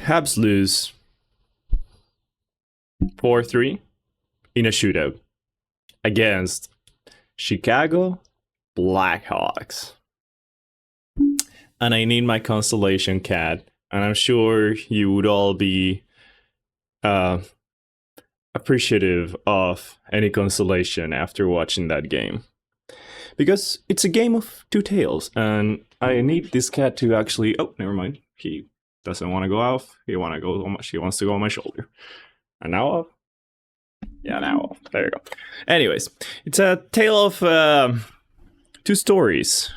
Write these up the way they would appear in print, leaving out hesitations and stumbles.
Habs lose 4-3 in a shootout against Chicago Blackhawks. And I need my consolation cat, and I'm sure you would all be appreciative of any consolation after watching that game. Because it's a game of two tails, and I need this cat to actually... Oh, never mind. He doesn't want to go off. He wants to go on my shoulder. And now off? Yeah, now off. There you go. Anyways, it's a tale of two stories.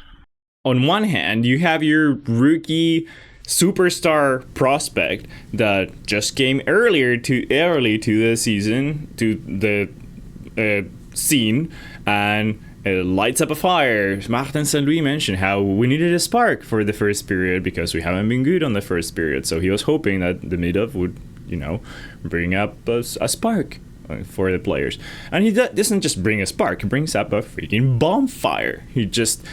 On one hand, you have your rookie superstar prospect that just came early to the season, to the scene, and it lights up a fire. Martin St. Louis mentioned how we needed a spark for the first period because we haven't been good on the first period. So he was hoping that Demidov would, bring up a spark for the players. And he doesn't just bring a spark, he brings up a freaking bonfire. He just...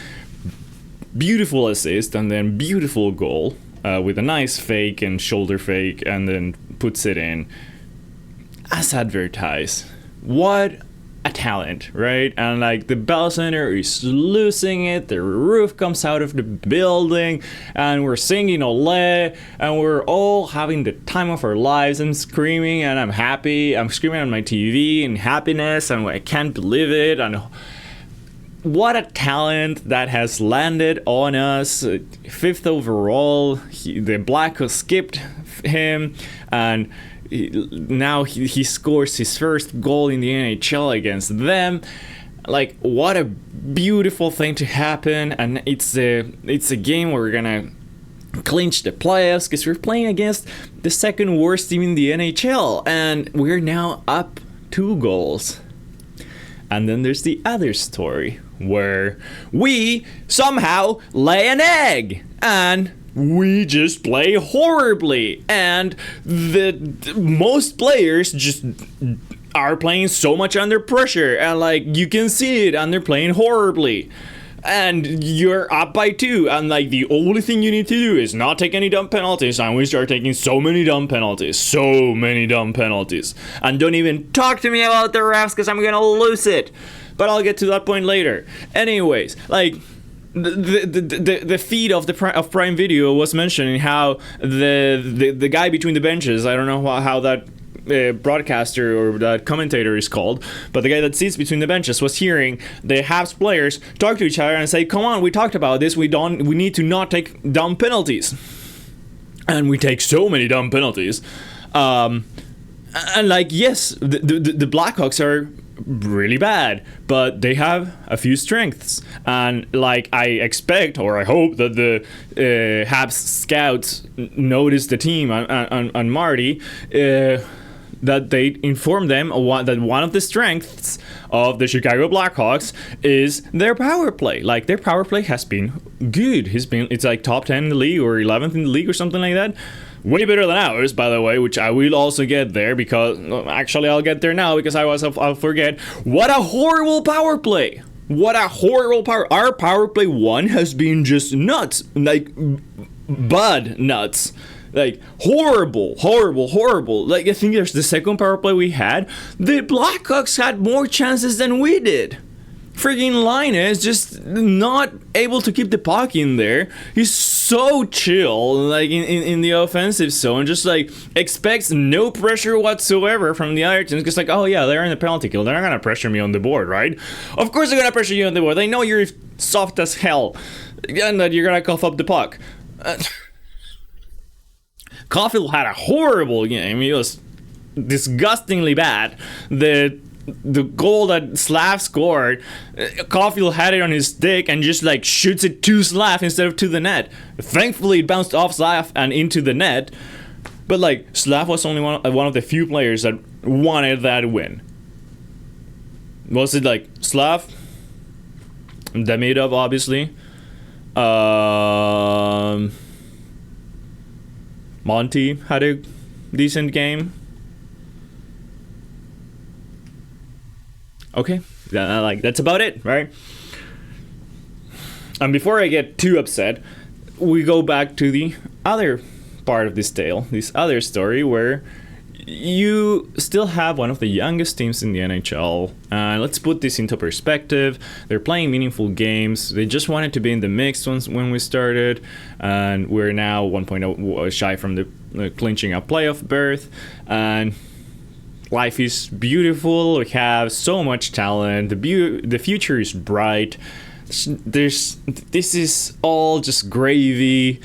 beautiful assist and then beautiful goal with a nice fake and shoulder fake, and then puts it in as advertised. What a talent, right? And like the Bell Center is losing it, the roof comes out of the building, and we're singing Ole, and we're all having the time of our lives. I'm screaming and I'm happy. I'm screaming on my TV in happiness, and I can't believe it. And what a talent that has landed on us. 5th overall. The Blackhawks skipped him, and now he scores his first goal in the NHL against them. Like, what a beautiful thing to happen. And it's a game where we're gonna clinch the playoffs because we're playing against the second worst team in the NHL, and we're now up 2 goals. And then there's the other story where we somehow lay an egg and we just play horribly, and most players just are playing so much under pressure, and like you can see it, and they're playing horribly, and you're up by 2, and like the only thing you need to do is not take any dumb penalties, and we start taking so many dumb penalties, and don't even talk to me about the refs because I'm gonna lose it, but I'll get to that point later. Anyways, like the feed of Prime Video was mentioning how the guy between the benches, I don't know how that broadcaster or that commentator is called, but the guy that sits between the benches was hearing the Habs players talk to each other and say, come on, we talked about this, we need to not take dumb penalties, and we take so many dumb penalties, and like, yes, the Blackhawks are really bad, but they have a few strengths, and like I expect or I hope that the Habs scouts notice the team and Marty, that they inform them that one of the strengths of the Chicago Blackhawks is their power play. Like, their power play has been good. It's like top 10 in the league or 11th in the league or something like that. Way better than ours, by the way, which I will also get there because... Actually, I'll get there now because I'll forget. What a horrible power play! What a horrible power... Our power play 1 has been just nuts. Like, bud nuts. Like, horrible. Like, I think there's the second power play we had. The Blackhawks had more chances than we did. Freaking Linus just not able to keep the puck in there. He's so chill, like in the offensive zone, just like expects no pressure whatsoever from the other teams. Because like, oh yeah, they're in the penalty kill, they're not gonna pressure me on the board, right? Of course they're gonna pressure you on the board. They know you're soft as hell and that you're gonna cough up the puck. Caulfield had a horrible game. He was disgustingly bad. The goal that Slav scored, Caulfield had it on his stick and just like shoots it to Slav instead of to the net. Thankfully it bounced off Slav and into the net, but like Slav was only one of the few players that wanted that win. Was it like Slav, Demidov obviously, Monty had a decent game. Okay, like that's about it, right? And before I get too upset, we go back to the other part of this tale, this other story where you still have one of the youngest teams in the NHL. Let's put this into perspective. They're playing meaningful games. They just wanted to be in the mix when we started, and we're now 1.0 shy from the clinching a playoff berth. And life is beautiful. We have so much talent. The future is bright. This is all just gravy.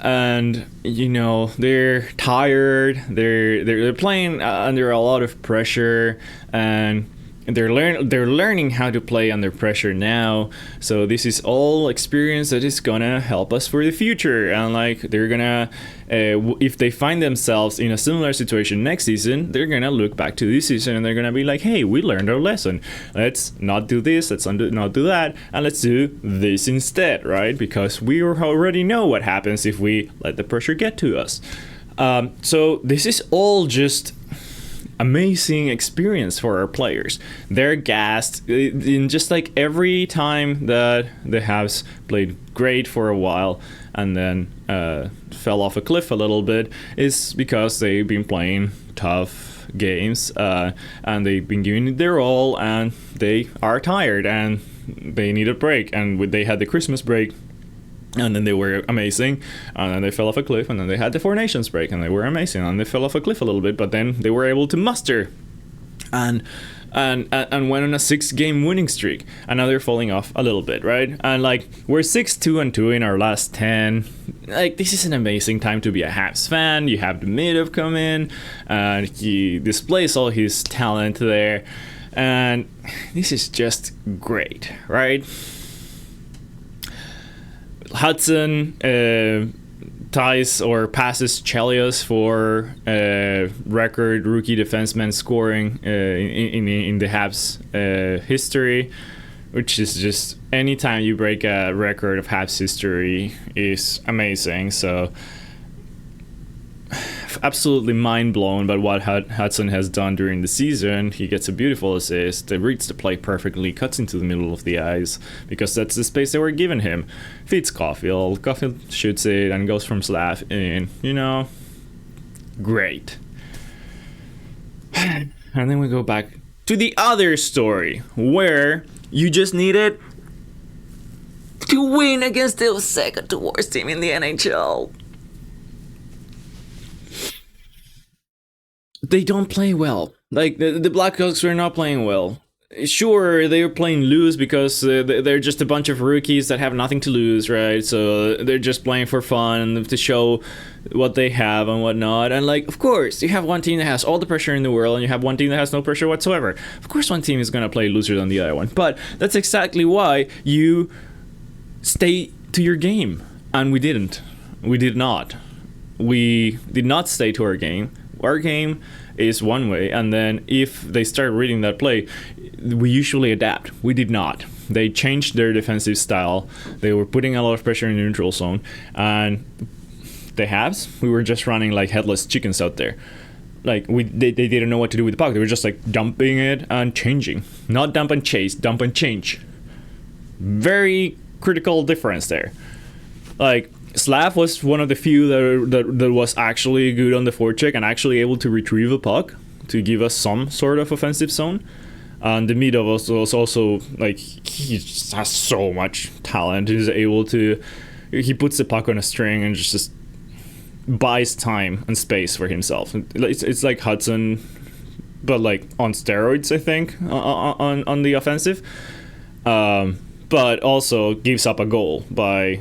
And you know, they're tired. They're playing under a lot of pressure, and they're learning how to play under pressure now. So this is all experience that is gonna help us for the future. And like, they're gonna if they find themselves in a similar situation next season, they're gonna look back to this season and they're gonna be like, hey, we learned our lesson. Let's not do this, let's not do that, and let's do this instead, right? Because we already know what happens if we let the pressure get to us. So this is all just amazing experience for our players. They're gassed in just like every time that the Habs played great for a while and then fell off a cliff a little bit is because they've been playing tough games and they've been giving it their all, and they are tired and they need a break. And they had the Christmas break, and then they were amazing, and then they fell off a cliff, and then they had the Four Nations break, and they were amazing, and they fell off a cliff a little bit, but then they were able to muster and went on a 6-game winning streak, and now they're falling off a little bit, right? And like, we're 6-2-2 in our last 10. Like, this is an amazing time to be a Habs fan. You have Demidov come in, and he displays all his talent there, and this is just great, right? Hudson ties or passes Chelios for record rookie defenseman scoring in the Habs history, which is just, anytime you break a record of Habs history is amazing. So absolutely mind blown by what Hudson has done during the season. He gets a beautiful assist that reads the play perfectly, cuts into the middle of the ice because that's the space they were given him. Feeds Caulfield shoots it and goes from slap in. You know, great. And then we go back to the other story where you just needed to win against the second to worst team in the NHL. They don't play well. Like, the Blackhawks were not playing well. Sure, they were playing loose because they're just a bunch of rookies that have nothing to lose, right? So they're just playing for fun to show what they have and whatnot. And like, of course, you have one team that has all the pressure in the world, and you have one team that has no pressure whatsoever. Of course, one team is gonna play looser than the other one. But that's exactly why you stay to your game, and we didn't. We did not. We did not stay to our game. Our game is one way, and then if they start reading that play, we usually adapt. We did not. They changed their defensive style. They were putting a lot of pressure in the neutral zone, and the Habs, we were just running like headless chickens out there. Like, they didn't know what to do with the puck. They were just like dumping it and changing. Not dump and chase, dump and change. Very critical difference there. Like, Slav was one of the few that was actually good on the forecheck and actually able to retrieve a puck to give us some sort of offensive zone. And Demidov was also, like, he just has so much talent. He's able to, he puts the puck on a string and just buys time and space for himself. It's like Hudson, but like on steroids, I think, on the offensive. But also gives up a goal by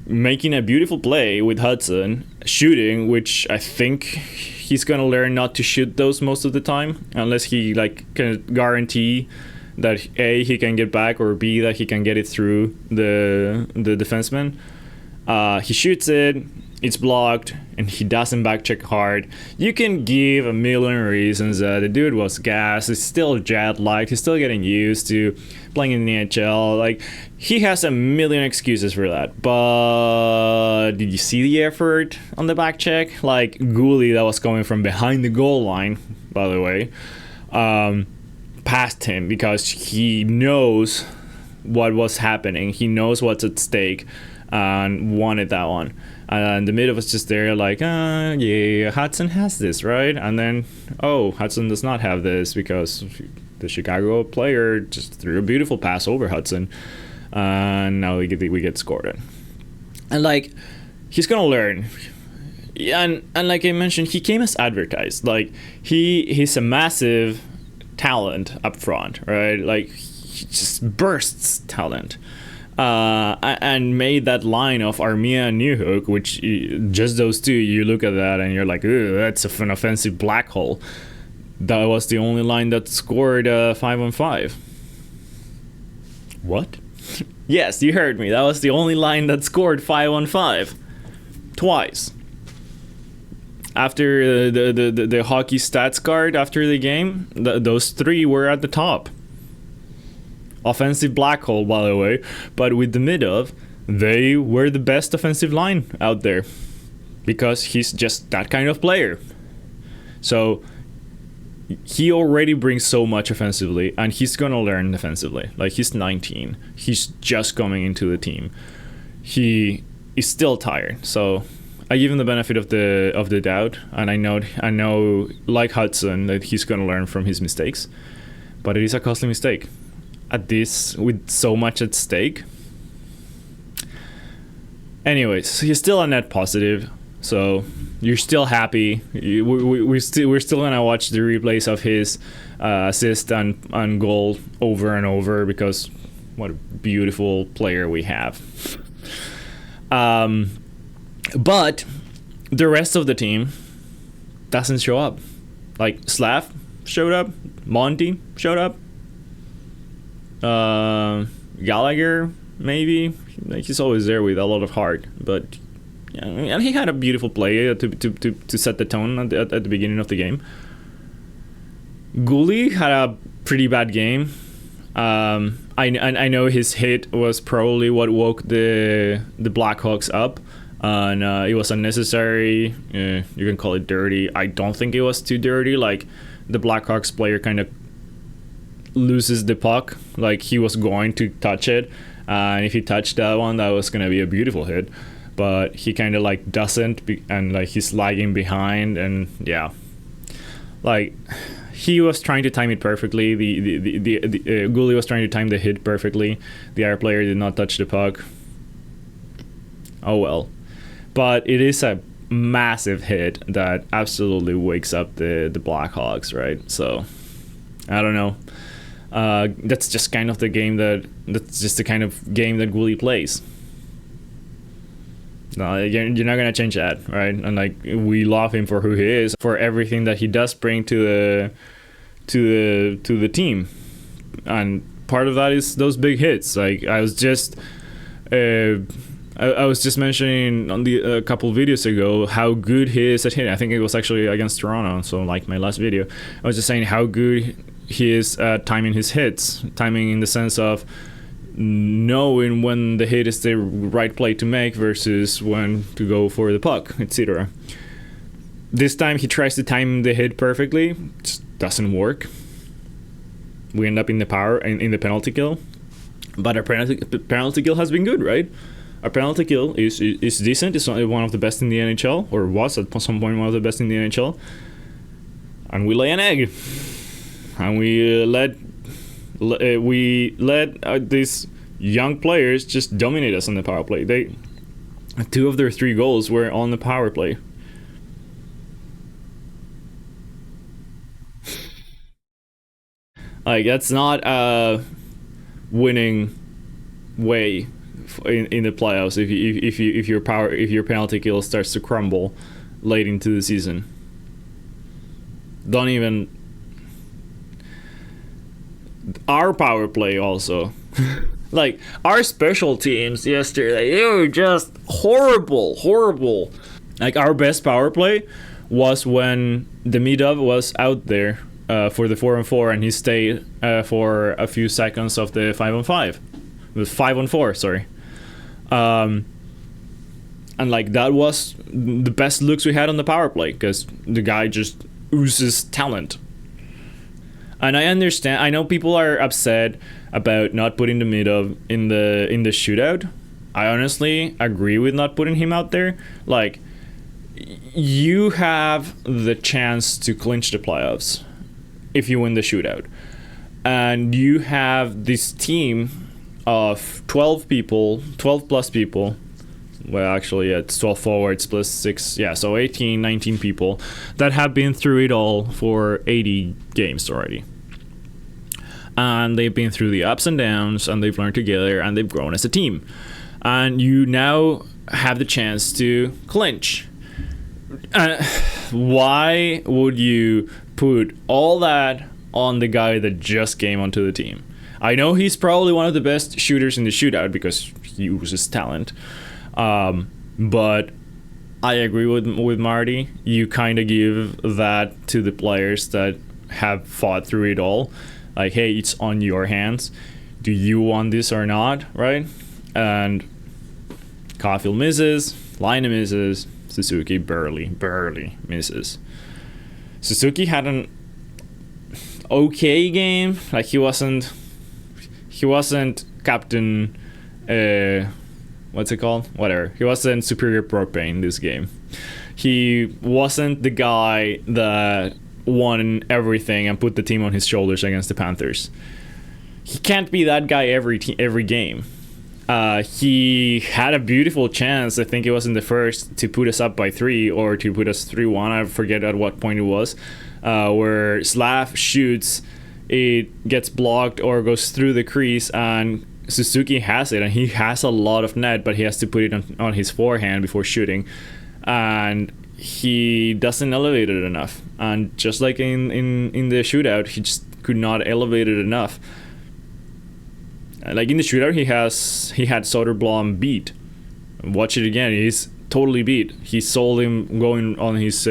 making a beautiful play with Hudson, shooting, which I think he's gonna learn not to shoot those most of the time, unless he like can guarantee that A, he can get back, or B, that he can get it through the defenseman. He shoots it, it's blocked, and he doesn't back check hard. You can give a million reasons. The dude was gassed, he's still jet lagged, he's still getting used to playing in the NHL. Like, he has a million excuses for that. But did you see the effort on the back check? Like, Gooley, that was coming from behind the goal line, by the way, passed him because he knows what was happening. He knows what's at stake. and wanted that one. And Demidov was just there like, yeah, Hudson has this, right? And then, oh, Hudson does not have this because the Chicago player just threw a beautiful pass over Hudson. And now we get scored in. And like, he's gonna learn. And like I mentioned, he came as advertised. Like, he's a massive talent up front, right? Like, he just bursts talent. And made that line of Armia and Newhook, which just those two, you look at that and you're like, ooh, that's an offensive black hole. That was the only line that scored 5-on-5. What? Yes, you heard me. That was the only line that scored 5-on-5. Twice. After the hockey stats card after the game, those three were at the top. Offensive black hole, by the way, but with Demidov, they were the best offensive line out there because he's just that kind of player. So he already brings so much offensively, and he's gonna learn defensively. Like, he's 19, he's just coming into the team. He is still tired, so I give him the benefit of the doubt, and I know like Hudson that he's gonna learn from his mistakes, but it is a costly mistake. At this, with so much at stake. Anyways, he's still a net positive, so you're still happy. We're still gonna watch the replays of his assist and goal over and over because what a beautiful player we have. But the rest of the team doesn't show up. Like, Slav showed up, Monty showed up. Gallagher, maybe, like, he's always there with a lot of heart, but yeah, and he had a beautiful play to set the tone at the beginning of the game. Gouli had a pretty bad game. I know his hit was probably what woke the Blackhawks up, and it was unnecessary. You can call it dirty. I don't think it was too dirty. Like, the Blackhawks player kind of loses the puck, like he was going to touch it, and if he touched that one, that was gonna be a beautiful hit, but he kind of like doesn't, and like he's lagging behind, and yeah, like he was trying to time it perfectly. The goalie was trying to time the hit perfectly. The other player did not touch the puck. Oh well, but it is a massive hit that absolutely wakes up the Blackhawks, right? So I don't know. That's just kind of the game that's just the kind of game that Gouli plays. No, you're not gonna change that, right? And like, we love him for who he is, for everything that he does bring to the team, and part of that is those big hits. Like, I was just mentioning on a couple videos ago how good he is at hitting. I think it was actually against Toronto, so like my last video, I was just saying how good he is at timing his hits. Timing in the sense of knowing when the hit is the right play to make versus when to go for the puck, etc. This time he tries to time the hit perfectly, just doesn't work. We end up in the penalty kill, but our penalty kill has been good, right? Our penalty kill is decent. It's one of the best in the NHL, or was at some point one of the best in the NHL, and we lay an egg. And we let these young players just dominate us on the power play. 2 of their 3 goals were on the power play. Like, that's not a winning way in the playoffs if your penalty kill starts to crumble late into the season. Don't even. Our power play also. Like, our special teams yesterday, they were just horrible. Like, our best power play was when Demidov was out there for the 4-on-4, and he stayed for a few seconds of the 5-on-5. It was 5-on-4, sorry. And like, that was the best looks we had on the power play, because the guy just oozes talent. And I understand. I know people are upset about not putting Demidov in the shootout, I honestly agree with not putting him out there. Like, you have the chance to clinch the playoffs if you win the shootout. And you have this team of 12 plus people. Well, actually, it's 12 forwards plus 6. Yeah, so 18, 19 people that have been through it all for 80 games already. And they've been through the ups and downs, and they've learned together, and they've grown as a team. And you now have the chance to clinch. Why would you put all that on the guy that just came onto the team? I know he's probably one of the best shooters in the shootout because he uses talent. But I agree with Marty. You kind of give that to the players that have fought through it all. Like, hey, it's on your hands. Do you want this or not, right? And Caulfield misses, Laine misses, Suzuki barely misses. Suzuki had an okay game. Like, he wasn't captain, what's it called? Whatever. He wasn't superior propane this game. He wasn't the guy that won everything and put the team on his shoulders against the Panthers. He can't be that guy every game. He had a beautiful chance, I think it was in the first, to put us up by 3 or to put us 3-1. I forget at what point it was, where Slav shoots, it gets blocked or goes through the crease, and Suzuki has it, and he has a lot of net, but he has to put it on his forehand before shooting, and he doesn't elevate it enough. And just like in the shootout, he just could not elevate it enough. Like in the shootout, he had Soderblom beat. Watch it again. He's totally beat. He sold him going on his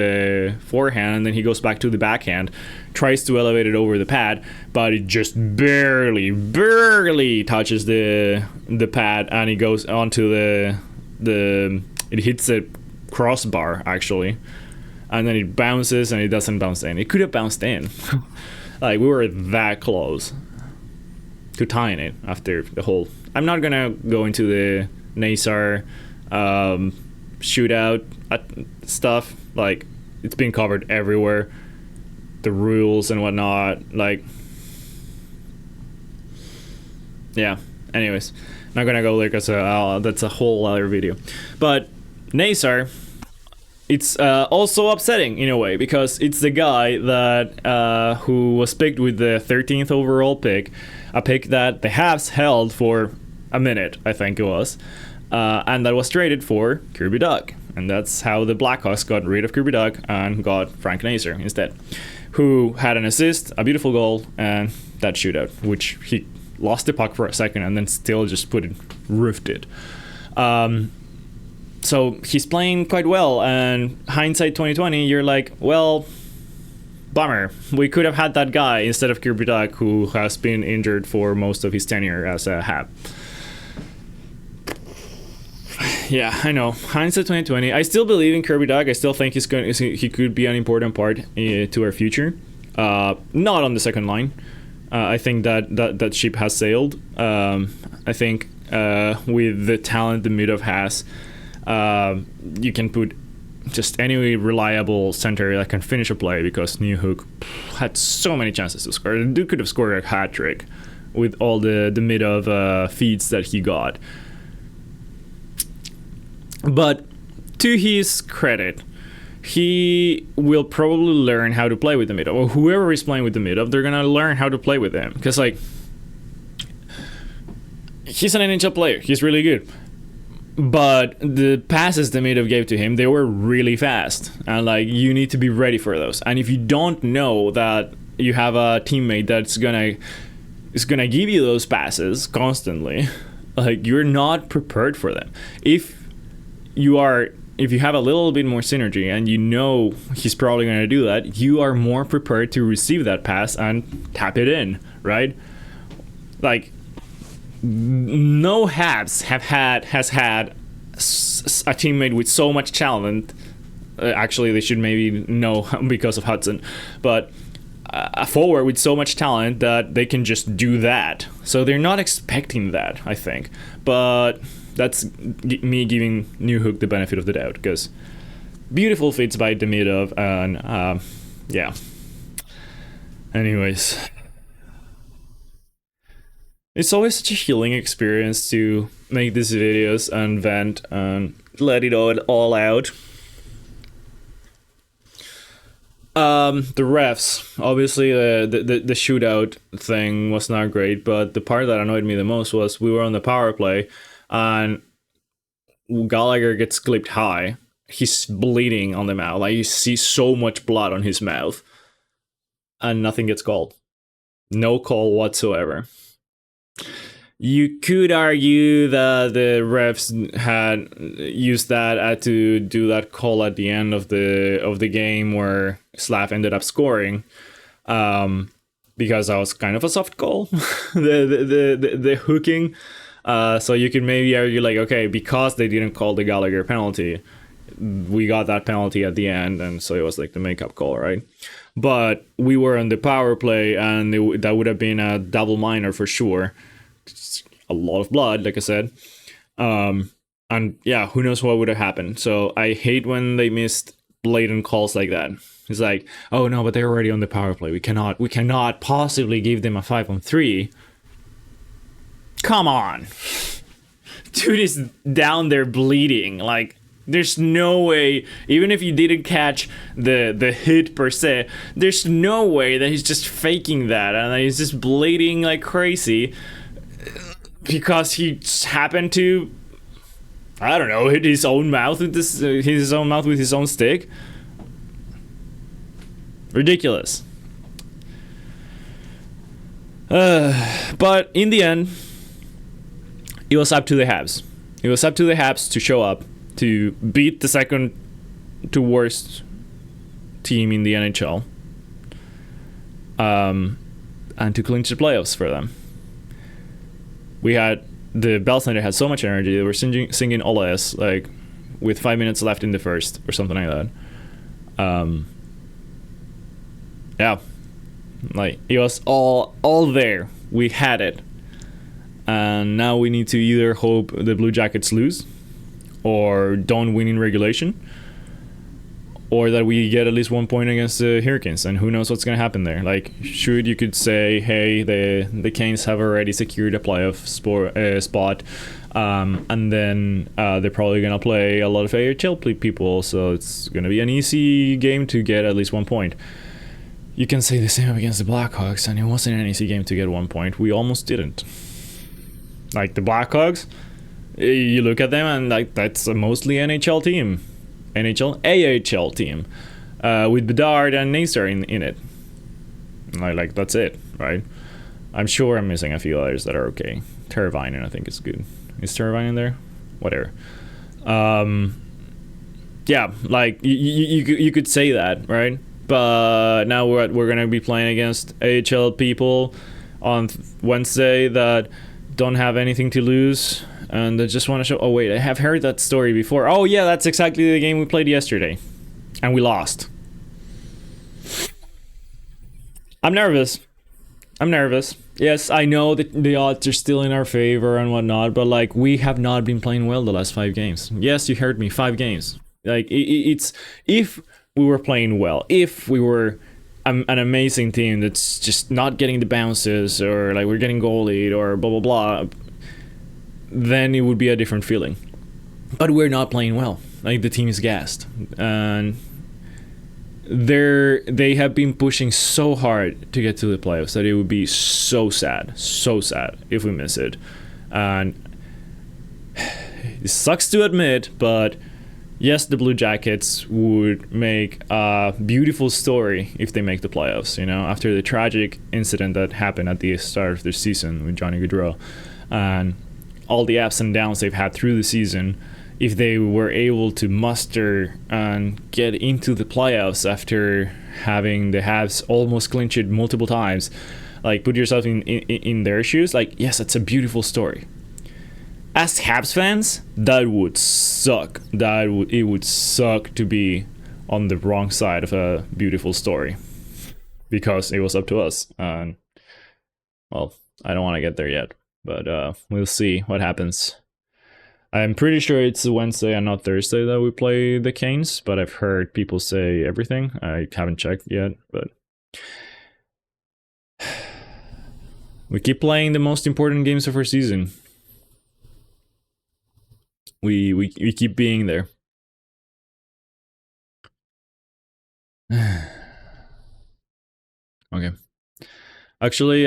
forehand, and then he goes back to the backhand, tries to elevate it over the pad, but it just barely touches the pad, and it goes onto it hits the crossbar actually, and then it bounces, and it doesn't bounce in. It could have bounced in. Like, we were that close to tying it after the whole. I'm not gonna go into the Nazar shootout stuff. Like, it's been covered everywhere, the rules and whatnot. Like, yeah. Anyways, not gonna go there because that's a whole other video. But Nazar, it's also upsetting in a way, because it's the guy that who was picked with the 13th overall pick, a pick that the Habs held for a minute, I think it was, and that was traded for Kirby Dach. And that's how the Blackhawks got rid of Kirby Dach and got Frank Nazar instead, who had an assist, a beautiful goal, and that shootout, which he lost the puck for a second and then still just roofed it. So he's playing quite well, and hindsight 2020, you're like, well, bummer. We could have had that guy instead of Kirby Dach, who has been injured for most of his tenure as a Hab. Yeah, I know. Hindsight 2020. I still believe in Kirby Dach. I still think he could be an important part to our future. Not on the second line. I think that ship has sailed. I think with the talent Demidov has, you can put just any reliable center that can finish a play, because Newhook had so many chances to score. The dude could have scored a hat trick with all the Demidov feeds that he got. But to his credit, he will probably learn how to play with Demidov, or whoever is playing with Demidov, they're gonna learn how to play with him, because like, he's an NHL player. He's really good. But the passes Demidov gave to him, they were really fast. And like, you need to be ready for those. And if you don't know that you have a teammate that's gonna give you those passes constantly, like, you're not prepared for them. If you have a little bit more synergy and you know he's probably gonna do that, you are more prepared to receive that pass and tap it in, right? Like, no Habs has had a teammate with so much talent. Actually, they should maybe know because of Hudson, but a forward with so much talent that they can just do that. So they're not expecting that, I think. But that's me giving New Hook the benefit of the doubt, because beautiful feats by Demidov, and yeah. Anyways, it's always such a healing experience to make these videos and vent and let it all out. The refs, obviously the shootout thing was not great, but the part that annoyed me the most was we were on the power play and Gallagher gets clipped high. He's bleeding on the mouth. Like, you see so much blood on his mouth and nothing gets called. No call whatsoever. You could argue that the refs had used that to do that call at the end of the game where Slav ended up scoring, because that was kind of a soft call, the hooking. So you could maybe argue like, okay, because they didn't call the Gallagher penalty, we got that penalty at the end, and so it was like the makeup call, right? But we were on the power play, and that would have been a double minor for sure. It's a lot of blood, like I said. And yeah, who knows what would have happened. So I hate when they missed blatant calls like that. It's like, oh no, but they're already on the power play. We cannot possibly give them a 5-on-3. Come on. Dude is down there bleeding. Like, there's no way, even if you didn't catch the hit per se, there's no way that he's just faking that and he's just bleeding like crazy because he just happened to, I don't know, hit his own mouth with his own stick. Ridiculous. But in the end, it was up to the Habs. It was up to the Habs to show up, to beat the second to worst team in the NHL, and to clinch the playoffs for them. We had, the Bell Center had so much energy. They were singing Oles, like, with 5 minutes left in the first or something like that. Yeah, like, it was all there. We had it. And now we need to either hope the Blue Jackets lose or don't win in regulation, or that we get at least 1 point against the Hurricanes, and who knows what's going to happen there. Like, you could say, hey, the Canes have already secured a playoff spot, and then they're probably going to play a lot of AHL people, so it's going to be an easy game to get at least 1 point. You can say the same against the Blackhawks, and it wasn't an easy game to get 1 point. We almost didn't. Like, the Blackhawks, you look at them and like, that's a mostly AHL team, with Bedard and Nasar in it. Like that's it, right? I'm sure I'm missing a few others that are okay. Teravainen, I think, is good. Is Teravainen there? Whatever. Yeah, like you could say that, right? But now we're gonna be playing against AHL people on Wednesday that don't have anything to lose, and I just want to show. Oh wait, I have heard that story before. Oh yeah, that's exactly the game we played yesterday, and we lost. I'm nervous. Yes, I know that the odds are still in our favor and whatnot, but like, we have not been playing well the last 5 games. Yes, you heard me, 5 games. Like, it's, if we were playing well, if we were an amazing team that's just not getting the bounces, or like we're getting goalied or blah blah blah, then it would be a different feeling. But we're not playing well. Like, the team is gassed, and they have been pushing so hard to get to the playoffs that it would be so sad if we miss it. And it sucks to admit, but yes, the Blue Jackets would make a beautiful story if they make the playoffs, you know, after the tragic incident that happened at the start of their season with Johnny Gaudreau and all the ups and downs they've had through the season. If they were able to muster and get into the playoffs after having the Habs almost clinch it multiple times, like, put yourself in their shoes, like, yes, it's a beautiful story. As Habs fans, that would suck. It would suck to be on the wrong side of a beautiful story, because it was up to us. And well, I don't want to get there yet, but we'll see what happens. I'm pretty sure it's Wednesday and not Thursday that we play the Canes, but I've heard people say everything. I haven't checked yet, but we keep playing the most important games of our season. We keep being there. Okay. Actually,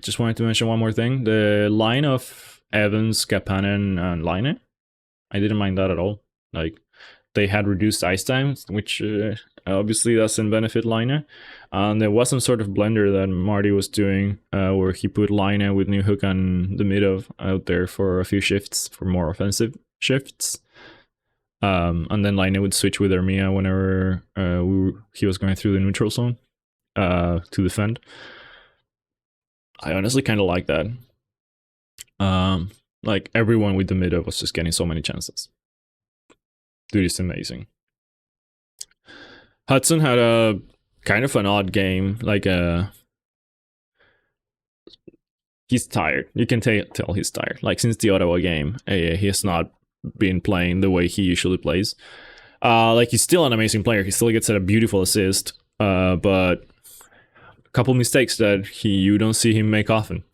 just wanted to mention one more thing. The line of Evans, Kapanen, and Line, I didn't mind that at all. Like, they had reduced ice time, which obviously doesn't benefit Line. And there was some sort of blender that Marty was doing where he put Line with Newhook and Demidov out there for a few shifts, for more offensive shifts. And then Line would switch with Armia whenever he was going through the neutral zone to defend. I honestly kind of like that. Like, everyone with Demidov was just getting so many chances. Dude is amazing. Hudson had a kind of an odd game. Like, he's tired. You can tell he's tired. Like, since the Ottawa game, he has not been playing the way he usually plays. Like, he's still an amazing player. He still gets a beautiful assist, but a couple mistakes that you don't see him make often.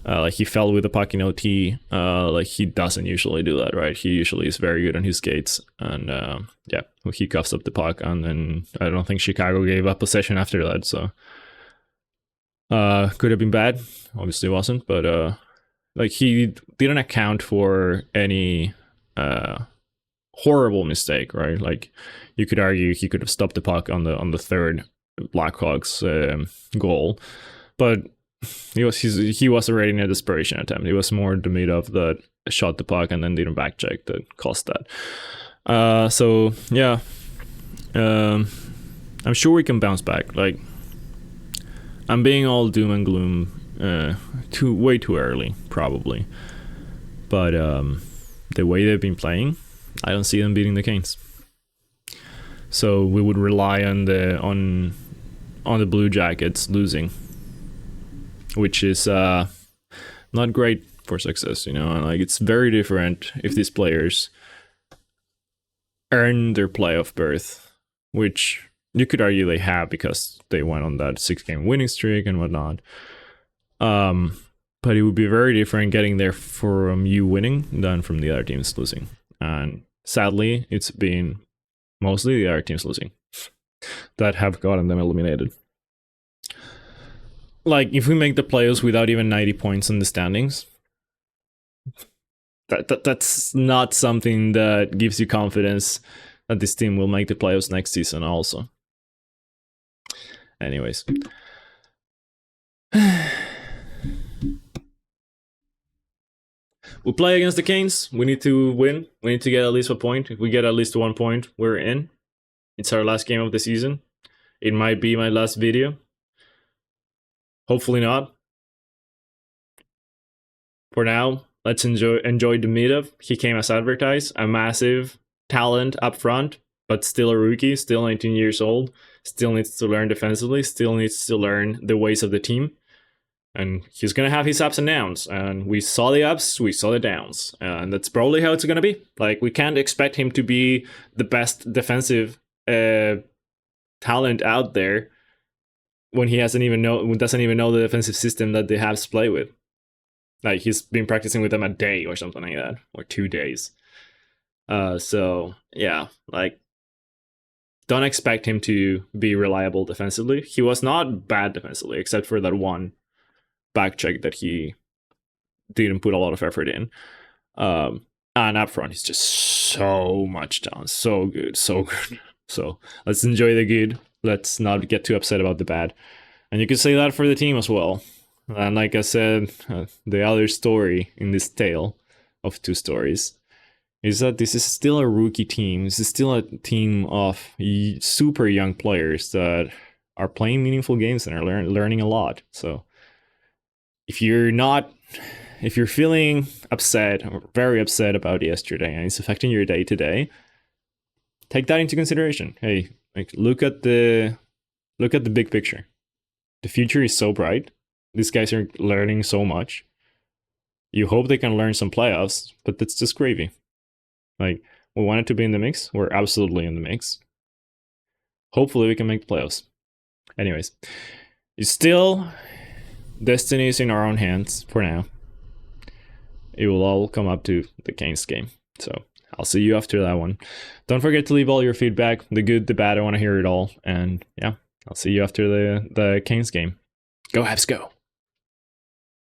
Like, he fell with the puck in OT. Like, he doesn't usually do that, right? He usually is very good on his skates, and yeah, he cuffs up the puck, and then I don't think Chicago gave up possession after that. So could have been bad. Obviously wasn't, but like, he didn't account for any horrible mistake, right? Like, you could argue he could have stopped the puck on the third Blackhawks goal, but he was already in a desperation attempt. It was more Demidov that shot the puck and then didn't back check that caused that. So yeah, I'm sure we can bounce back. Like, I'm being all doom and gloom way too early, probably. But the way they've been playing, I don't see them beating the Canes. So we would rely on the Blue Jackets losing, which is not great for success, you know. Like, it's very different if these players earn their playoff berth, which you could argue they have because they went on that 6-game winning streak and whatnot. But it would be very different getting there from you winning than from the other teams losing. And sadly, it's been mostly the other teams losing that have gotten them eliminated. Like, if we make the playoffs without even 90 points in the standings, that's not something that gives you confidence that this team will make the playoffs next season also. Anyways. We play against the Canes. We need to win. We need to get at least a point. If we get at least 1 point, we're in. It's our last game of the season. It might be my last video. Hopefully not. For now, let's enjoy Demidov. He came as advertised, a massive talent up front, but still a rookie, still 19 years old, still needs to learn defensively, still needs to learn the ways of the team. And he's going to have his ups and downs. And we saw the ups, we saw the downs. And that's probably how it's going to be. Like, we can't expect him to be the best defensive talent out there when he doesn't even know the defensive system that the Habs play with. Like, he's been practicing with them a day or something like that, or 2 days. So yeah, like, don't expect him to be reliable defensively. He was not bad defensively, except for that one back check that he didn't put a lot of effort in. And up front, he's just so much down, so good. So let's enjoy the good. Let's not get too upset about the bad. And you can say that for the team as well. And like I said, the other story in this tale of 2 stories is that this is still a rookie team. This is still a team of super young players that are playing meaningful games and are learning a lot. So if you're feeling upset or very upset about yesterday and it's affecting your day today, take that into consideration. Hey, like, look at the big picture. The future is so bright. These guys are learning so much. You hope they can learn some playoffs, but that's just gravy. Like, we wanted to be in the mix. We're absolutely in the mix. Hopefully we can make the playoffs. Anyways, it's still destiny is in our own hands for now. It will all come up to the Canes game. So I'll see you after that one. Don't forget to leave all your feedback, the good, the bad. I want to hear it all. And yeah, I'll see you after the Canes game. Go Habs, go!